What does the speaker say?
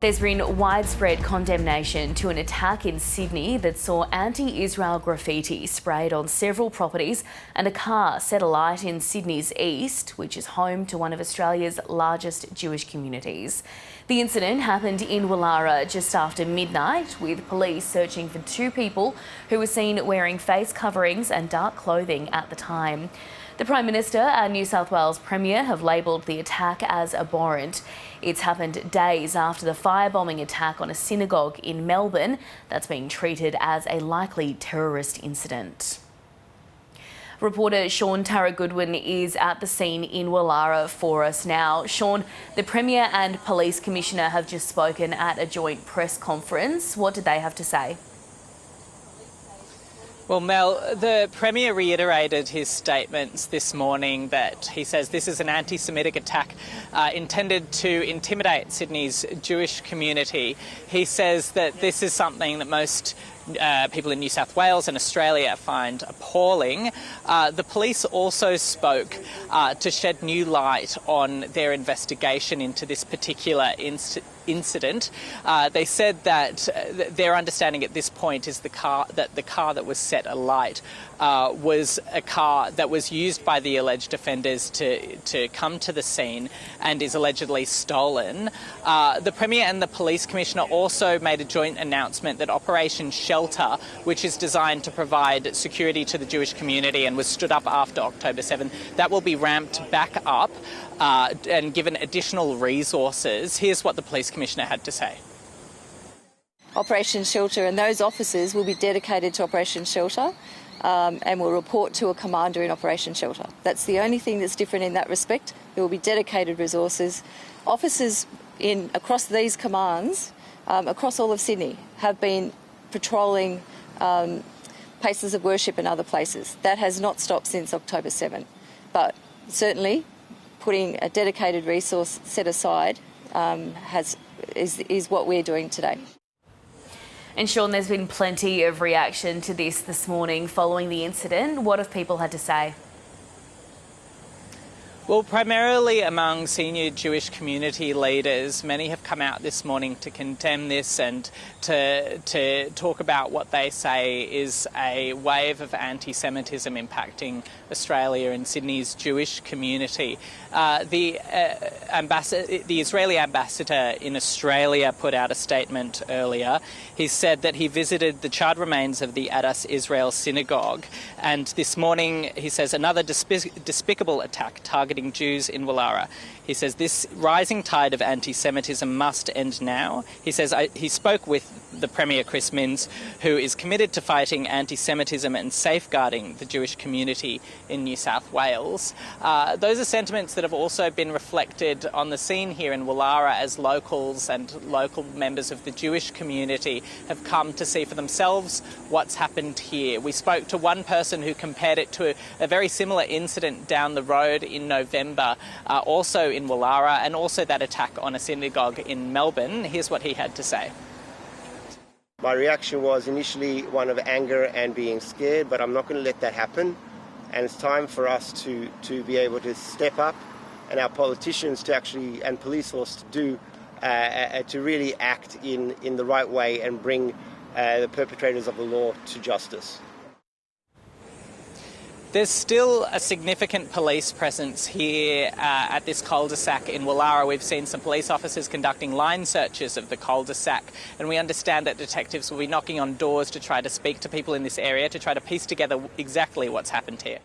There's been widespread condemnation to an attack in Sydney that saw anti-Israel graffiti sprayed on several properties and a car set alight in Sydney's east, which is home to one of Australia's largest Jewish communities. The incident happened in Woollahra just after midnight, with police searching for two people who were seen wearing face coverings and dark clothing at the time. The Prime Minister and New South Wales Premier have labelled the attack as abhorrent. It's happened days after the firebombing attack on a synagogue in Melbourne that's been treated as a likely terrorist incident. Reporter Sean Tara-Goodwin is at the scene in Woollahra for us now. Sean, the Premier and Police Commissioner have just spoken at a joint press conference. What did they have to say? Well, Mel, the Premier reiterated his statements this morning that he says this is an anti-Semitic attack intended to intimidate Sydney's Jewish community. He says that this is something that most people in New South Wales and Australia find appalling. The police also spoke to shed new light on their investigation into this particular incident. They said that their understanding at this point is the car that was set alight was a car that was used by the alleged offenders to come to the scene and is allegedly stolen. The Premier and the Police Commissioner also made a joint announcement that Operation Shelter, which is designed to provide security to the Jewish community and was stood up after October 7, that will be ramped back up and given additional resources. Here's what the Police Commissioner had to say. Operation Shelter, and those officers will be dedicated to Operation Shelter and will report to a commander in Operation Shelter. That's the only thing that's different in that respect. There will be dedicated resources. Officers across these commands, across all of Sydney, have been patrolling places of worship and other places. That has not stopped since October 7. But certainly putting a dedicated resource set aside is what we're doing today. And Sean, there's been plenty of reaction to this morning following the incident. What have people had to say? Well, primarily among senior Jewish community leaders, many have come out this morning to condemn this and to talk about what they say is a wave of anti-Semitism impacting Australia and Sydney's Jewish community. The Israeli ambassador in Australia put out a statement earlier. He said that he visited the charred remains of the Adas Israel synagogue, and this morning he says another despicable attack targeting Jews in Woollahra. He says this rising tide of anti-Semitism must end now. He says he spoke with the Premier Chris Minns, who is committed to fighting anti-Semitism and safeguarding the Jewish community in New South Wales. Those are sentiments that have also been reflected on the scene here in Woollahra as locals and local members of the Jewish community have come to see for themselves what's happened here. We spoke to one person who compared it to a very similar incident down the road in November, also in Woollahra, and also that attack on a synagogue in Melbourne. Here's what he had to say. My reaction was initially one of anger and being scared, but I'm not going to let that happen. And it's time for us to be able to step up, and our politicians to actually, and police force to really act in the right way and bring the perpetrators of the law to justice. There's still a significant police presence here at this cul-de-sac in Woollahra. We've seen some police officers conducting line searches of the cul-de-sac, and we understand that detectives will be knocking on doors to try to speak to people in this area to try to piece together exactly what's happened here.